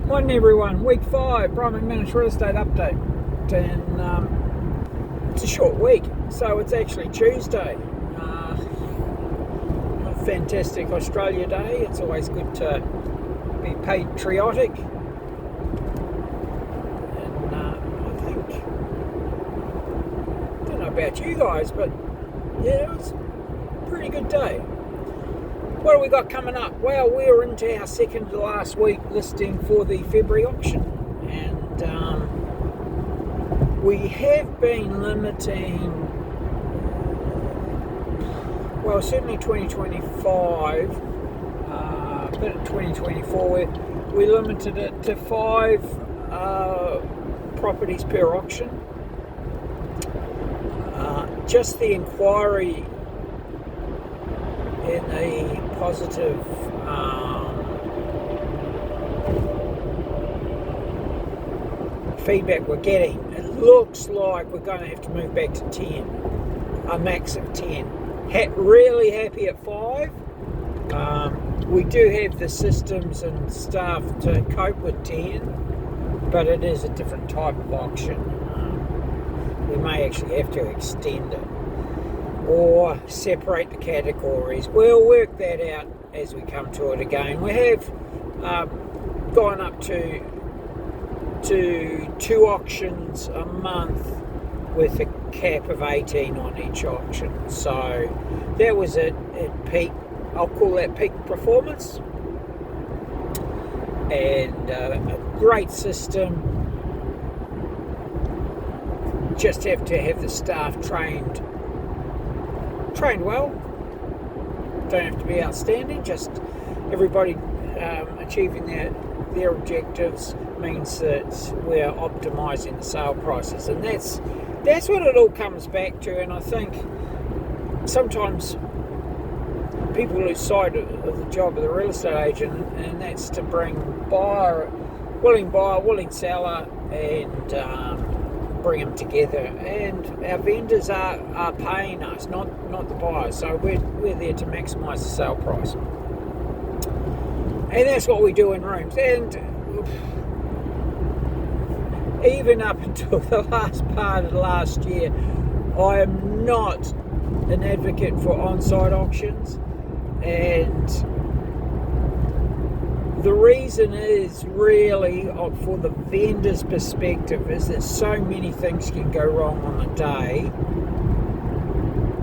Morning everyone, week 5, Brian McManus real estate update. And it's a short week, so it's actually Tuesday. A fantastic Australia Day. It's always good to be patriotic. And I don't know about you guys, but yeah, it was a pretty good day. What have we got coming up? Well, we're into our second to last week listing for the February auction, and we have been limiting, well, certainly 2025, but in 2024 we limited it to 5 properties per auction. Just the inquiry in the positive feedback we're getting, it looks like we're going to have to move back to 10, a max of 10. Really happy at 5. We do have the systems and staff to cope with 10, but it is a different type of auction. We may actually have to extend it or separate the categories. We'll work that out as we come to it again. We have gone up to 2 auctions a month with a cap of 18 on each auction. So that was at peak, I'll call that peak performance. And a great system. Just have to have the staff trained well. Don't have to be outstanding, just everybody achieving their objectives means that we're optimizing the sale prices, and that's what it all comes back to. And I think sometimes people lose sight of the job of the real estate agent, and that's to bring willing seller, and bring them together. And our vendors are paying us, not the buyers, so we're there to maximise the sale price, and that's what we do in rooms. And even up until the last part of last year, I am not an advocate for on-site auctions, and the reason is really, for the vendor's perspective, is that so many things can go wrong on a day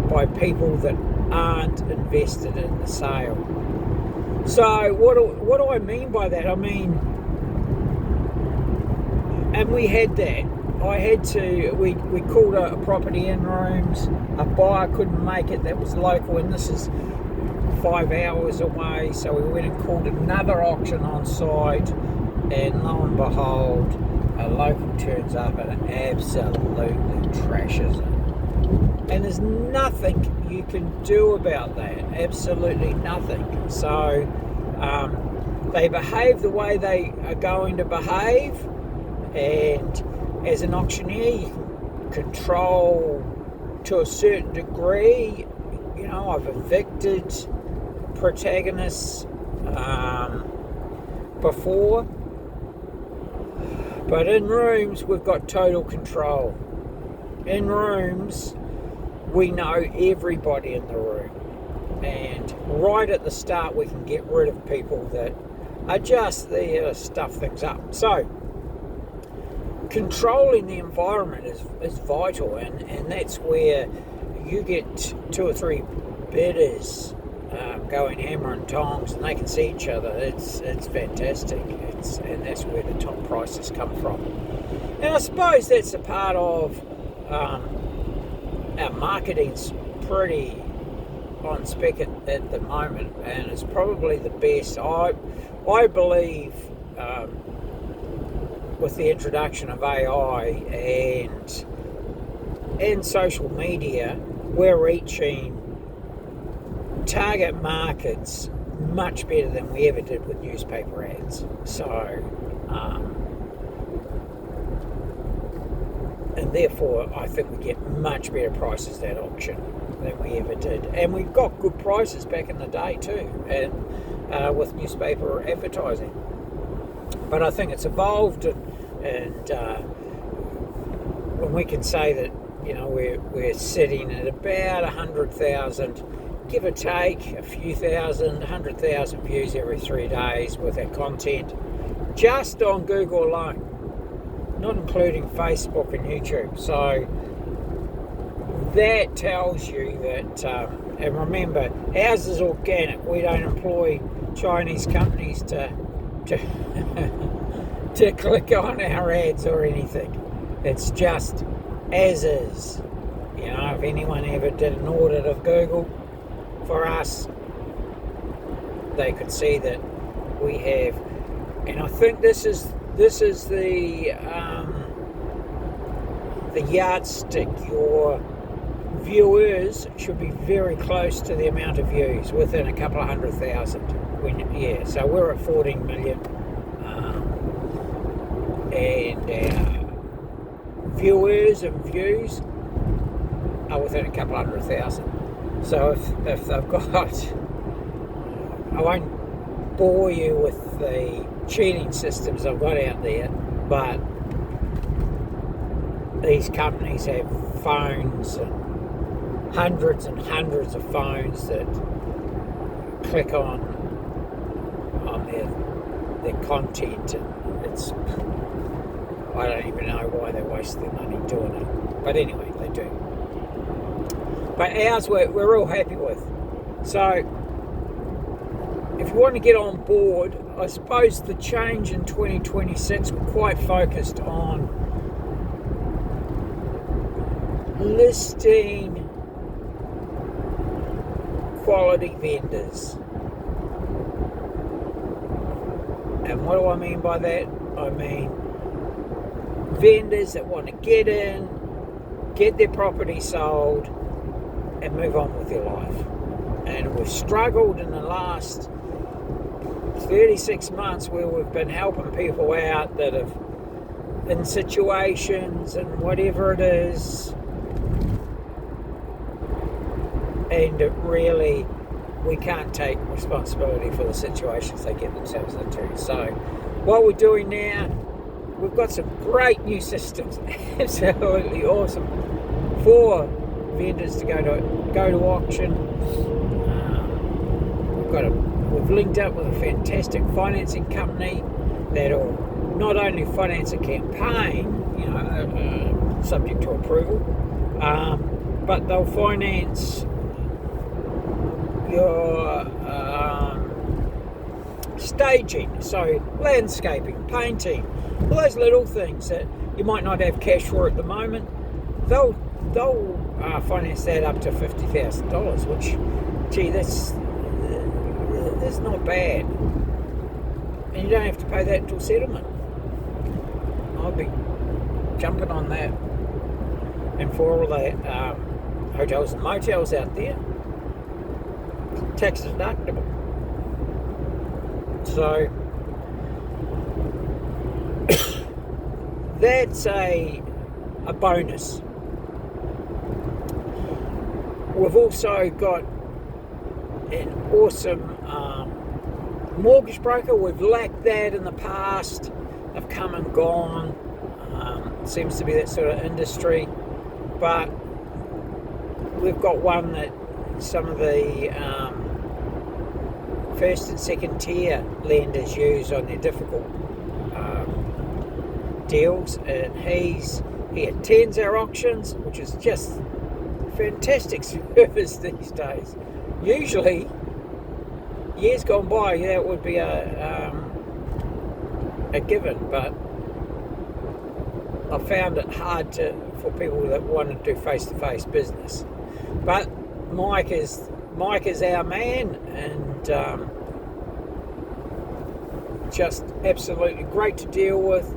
by people that aren't invested in the sale. So what do I mean by that? I mean, and we had that. We called a property in rooms. A buyer couldn't make it that was local, and this is 5 hours away, so we went and called another auction on site, and lo and behold, a local turns up and absolutely trashes it. And there's nothing you can do about that, absolutely nothing. So they behave the way they are going to behave, and as an auctioneer you can control to a certain degree. You know, I've evicted protagonists before, but in rooms we've got total control. In rooms we know everybody in the room, and right at the start we can get rid of people that are just there to stuff things up. So controlling the environment is vital, and that's where you get 2 or 3 bidders going hammer and tongs, and they can see each other. It's fantastic. And that's where the top prices come from. And I suppose that's a part of our marketing's pretty on spec at the moment, and it's probably the best. I believe with the introduction of AI and social media, we're reaching target markets much better than we ever did with newspaper ads. So, and therefore I think we get much better prices at auction than we ever did. And we've got good prices back in the day too, and with newspaper advertising. But I think it's evolved, and when we can say that, we're sitting at about 100,000, give or take a few thousand, 100,000 views every 3 days with our content, just on Google alone, not including Facebook and YouTube. So that tells you that, and remember, ours is organic. We don't employ Chinese companies to to click on our ads or anything. It's just as is. If anyone ever did an audit of Google for us, they could see that we have, and I think this is the yardstick. Your viewers should be very close to the amount of views, within a couple of 100,000. So we're at 14 million, and our viewers and views are within a couple of 100,000. So if they've got, I won't bore you with the cheating systems I've got out there, but these companies have phones, and hundreds of phones that click on their content, and I don't even know why they waste their money doing it, but anyway, they do. But ours we're all happy with. So if you want to get on board, I suppose the change in 2026, we're quite focused on listing quality vendors. And what do I mean by that? I mean vendors that want to get in, get their property sold, and move on with their life. And we've struggled in the last 36 months where we've been helping people out that have, in situations and whatever it is, and it really, we can't take responsibility for the situations they get themselves into. So what we're doing now, we've got some great new systems, absolutely awesome, for vendors to go to auction. We've linked up with a fantastic financing company that'll not only finance a campaign, subject to approval, but they'll finance your staging, so landscaping, painting, all those little things that you might not have cash for at the moment. They'll finance that up to $50,000, which, gee, that's not bad, and you don't have to pay that until settlement. I'll be jumping on that, and for all the hotels and motels out there, tax deductible. So that's a bonus. We've also got an awesome mortgage broker. We've lacked that in the past. They've come and gone. Seems to be that sort of industry. But we've got one that some of the first and second tier lenders use on their difficult deals, and he attends our auctions, which is just fantastic service these days. Usually, years gone by, it would be a given, but I found it hard for people that want to do face-to-face business. But Mike is our man, and just absolutely great to deal with.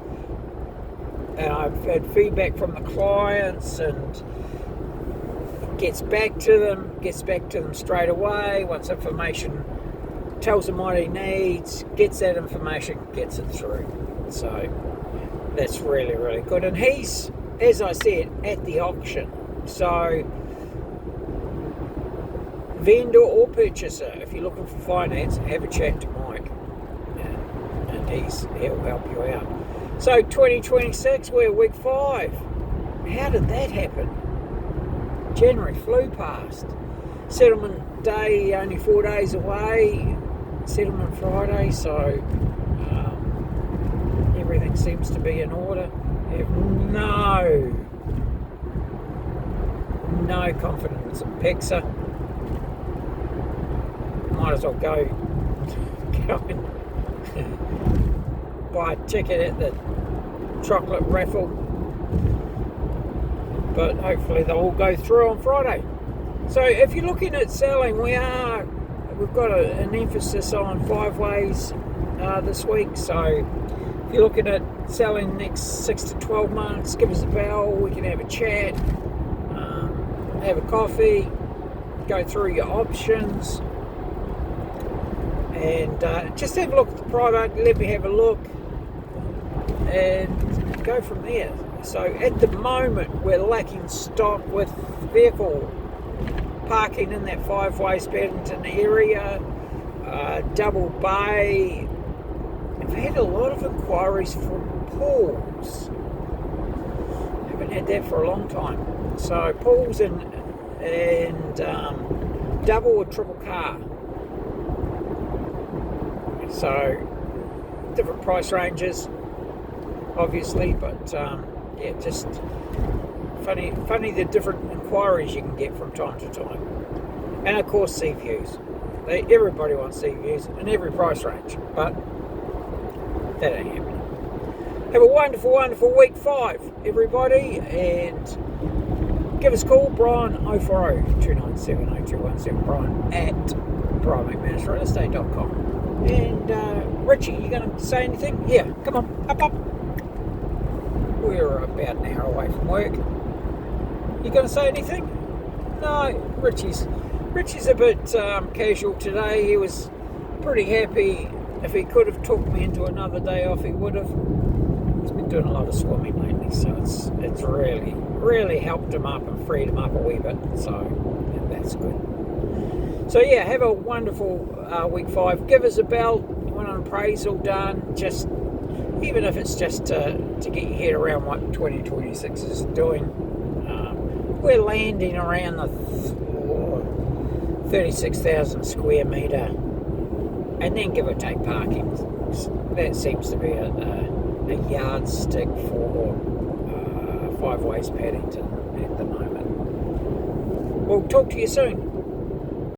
And I've had feedback from the clients, and gets back to them straight away. Once information, tells them what he needs, gets that information, gets it through. So that's really, really good. And he's, as I said, at the auction. So vendor or purchaser, if you're looking for finance, have a chat to Mike, and he'll help you out. So 2026, we're week 5. How did that happen? January flew past. Settlement day only 4 days away. Settlement Friday, so everything seems to be in order. I have no confidence in PEXA. Might as well go and buy a ticket at the chocolate raffle, but hopefully they'll all go through on Friday. So if you're looking at selling, we've got an emphasis on 5 ways this week. So if you're looking at selling next 6 to 12 months, give us a bell. We can have a chat, have a coffee, go through your options, and just have a look at the product. Let me have a look and go from there. So at the moment, we're lacking stock with vehicle parking in that 5 ways Paddington area, Double Bay. I've had a lot of inquiries from pools. Haven't had that for a long time. So pools and double or triple car. So different price ranges, obviously, but yeah, just funny the different inquiries you can get from time to time. And of course, sea views. Everybody wants sea views in every price range, but that ain't happening. Have a wonderful, wonderful week 5, everybody, and give us a call, Brian, 040-297-0217, Brian at McManusRealestate.com. And Richie, you going to say anything? Yeah, come on, up. We're about an hour away from work. You going to say anything? No, Richie's a bit casual today. He was pretty happy. If he could have took me into another day off, he would have. He's been doing a lot of swimming lately, so it's really helped him up and freed him up a wee bit. So yeah, that's good. So yeah, have a wonderful week 5. Give us a bell. You want an appraisal done? Just even if it's just to get your head around what 2026 is doing. We're landing around the 36,000 square metre, and then give or take parking. That seems to be a yardstick for 5 ways Paddington at the moment. We'll talk to you soon.